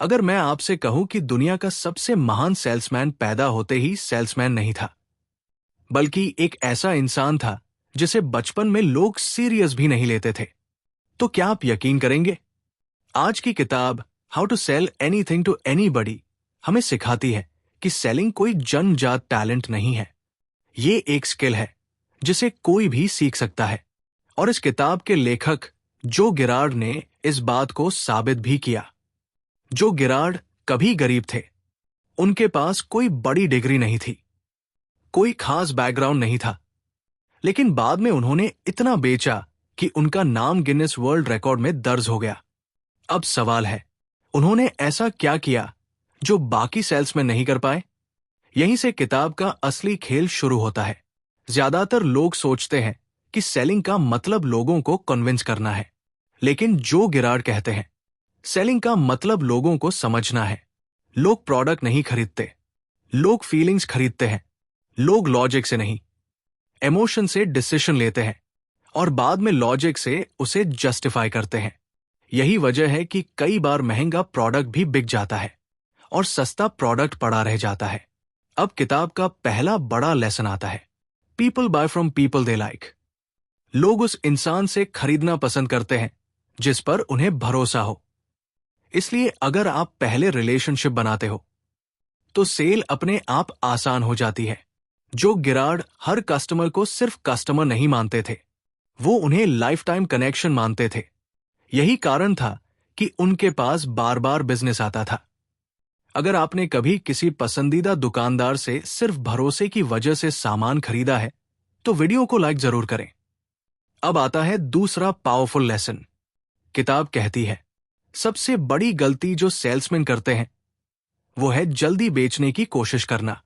अगर मैं आपसे कहूं कि दुनिया का सबसे महान सेल्समैन पैदा होते ही सेल्समैन नहीं था, बल्कि एक ऐसा इंसान था जिसे बचपन में लोग सीरियस भी नहीं लेते थे, तो क्या आप यकीन करेंगे? आज की किताब how to sell anything to anybody हमें सिखाती है कि सेलिंग कोई जन्मजात टैलेंट नहीं है। ये एक स्किल है जिसे कोई भी सीख सकता है। और इस किताब के लेखक जो गिरार्ड ने इस बात को साबित भी किया। जो गिरार्ड कभी गरीब थे, उनके पास कोई बड़ी डिग्री नहीं थी, कोई खास बैकग्राउंड नहीं था, लेकिन बाद में उन्होंने इतना बेचा कि उनका नाम गिनेस वर्ल्ड रिकॉर्ड में दर्ज हो गया। अब सवाल है, उन्होंने ऐसा क्या किया जो बाकी सेल्समैन नहीं कर पाए? यहीं से किताब का असली खेल शुरू होता है। ज्यादातर लोग सोचते हैं कि सेलिंग का मतलब लोगों को कन्विंस करना है, लेकिन जो गिरार्ड कहते हैं सेलिंग का मतलब लोगों को समझना है। लोग प्रोडक्ट नहीं खरीदते, लोग फीलिंग्स खरीदते हैं। लोग लॉजिक से नहीं, इमोशन से डिसीजन लेते हैं और बाद में लॉजिक से उसे जस्टिफाई करते हैं। यही वजह है कि कई बार महंगा प्रोडक्ट भी बिक जाता है और सस्ता प्रोडक्ट पड़ा रह जाता है। अब किताब का पहला बड़ा लेसन आता है। People buy from people they like. लोग उस इंसान से खरीदना पसंद करते हैं जिस पर उन्हें भरोसा हो। इसलिए अगर आप पहले रिलेशनशिप बनाते हो तो सेल अपने आप आसान हो जाती है। जो गिरार्ड हर कस्टमर को सिर्फ कस्टमर नहीं मानते थे, वो उन्हें लाइफ टाइम कनेक्शन मानते थे। यही कारण था कि उनके पास बार बार बिजनेस आता था। अगर आपने कभी किसी पसंदीदा दुकानदार से सिर्फ भरोसे की वजह से सामान खरीदा है तो वीडियो को लाइक जरूर करें। अब आता है दूसरा पावरफुल लेसन। किताब कहती है सबसे बड़ी गलती जो सेल्समैन करते हैं वो है जल्दी बेचने की कोशिश करना।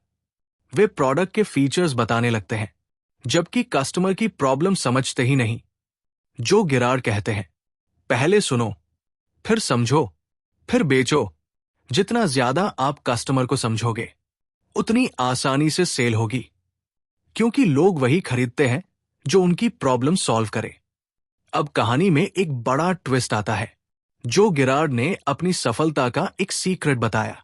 वे प्रोडक्ट के फीचर्स बताने लगते हैं जबकि कस्टमर की प्रॉब्लम समझते ही नहीं। जो गिरार्ड कहते हैं पहले सुनो, फिर समझो, फिर बेचो। जितना ज्यादा आप कस्टमर को समझोगे उतनी आसानी से सेल होगी, क्योंकि लोग वही खरीदते हैं जो उनकी प्रॉब्लम सॉल्व करे। अब कहानी में एक बड़ा ट्विस्ट आता है। जो गिरार्ड ने अपनी सफलता का एक सीक्रेट बताया।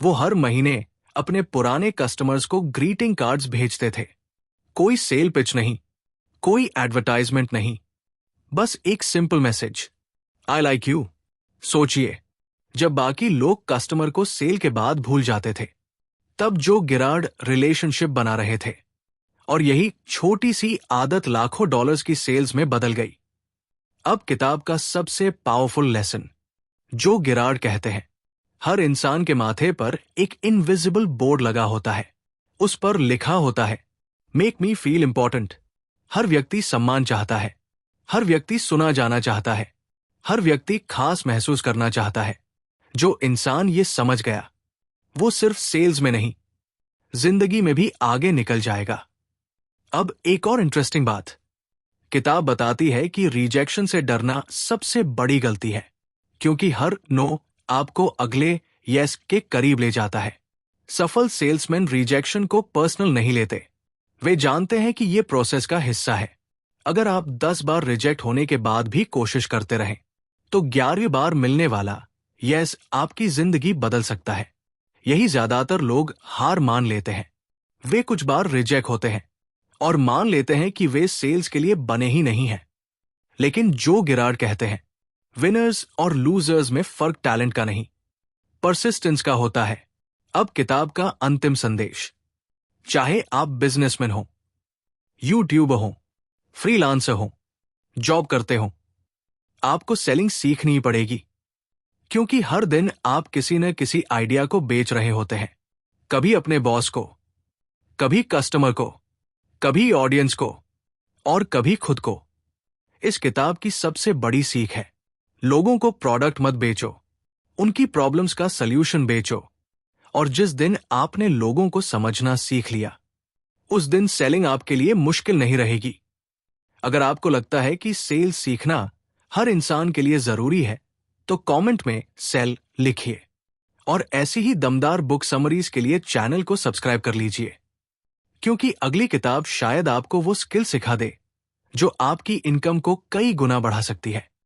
वो हर महीने अपने पुराने कस्टमर्स को ग्रीटिंग कार्ड्स भेजते थे। कोई सेल पिच नहीं, कोई एडवर्टाइजमेंट नहीं, बस एक simple message, I like you. सोचिए, जब बाकी लोग कस्टमर को सेल के बाद भूल जाते थे, तब जो गिरार्ड रिलेशनशिप बना रहे थे। और यही छोटी सी आदत लाखों डॉलर्स की सेल्स में बदल गई। अब किताब का सबसे पावरफुल लेसन। जो गिरार्ड कहते हैं हर इंसान के माथे पर एक इनविजिबल बोर्ड लगा होता है। उस पर लिखा होता है मेक मी फील इंपॉर्टेंट। हर व्यक्ति सम्मान चाहता है, हर व्यक्ति सुना जाना चाहता है, हर व्यक्ति खास महसूस करना चाहता है। जो इंसान ये समझ गया वो सिर्फ सेल्स में नहीं, जिंदगी में भी आगे निकल जाएगा। अब एक और इंटरेस्टिंग बात, किताब बताती है कि रिजेक्शन से डरना सबसे बड़ी गलती है, क्योंकि हर नो आपको अगले यस के करीब ले जाता है। सफल सेल्समैन रिजेक्शन को पर्सनल नहीं लेते। वे जानते हैं कि यह प्रोसेस का हिस्सा है। अगर आप 10 बार रिजेक्ट होने के बाद भी कोशिश करते रहें तो 11वीं बार मिलने वाला यस आपकी जिंदगी बदल सकता है। यही ज्यादातर लोग हार मान लेते हैं। वे कुछ बार रिजेक्ट होते हैं और मान लेते हैं कि वे सेल्स के लिए बने ही नहीं हैं। लेकिन जो गिरार्ड कहते हैं विनर्स और लूजर्स में फर्क टैलेंट का नहीं, परसिस्टेंस का होता है। अब किताब का अंतिम संदेश, चाहे आप बिजनेसमैन हो, यूट्यूबर हो, फ्रीलांसर हो, जॉब करते हो, आपको सेलिंग सीखनी पड़ेगी, क्योंकि हर दिन आप किसी न किसी आइडिया को बेच रहे होते हैं। कभी अपने बॉस को, कभी कस्टमर को, कभी ऑडियंस को और कभी खुद को। इस किताब की सबसे बड़ी सीख है लोगों को प्रोडक्ट मत बेचो, उनकी प्रॉब्लम्स का सल्यूशन बेचो। और जिस दिन आपने लोगों को समझना सीख लिया उस दिन सेलिंग आपके लिए मुश्किल नहीं रहेगी। अगर आपको लगता है कि सेल सीखना हर इंसान के लिए जरूरी है तो कमेंट में सेल लिखिए। और ऐसी ही दमदार बुक समरीज के लिए चैनल को सब्सक्राइब कर लीजिए, क्योंकि अगली किताब शायद आपको वो स्किल सिखा दे जो आपकी इनकम को कई गुना बढ़ा सकती है।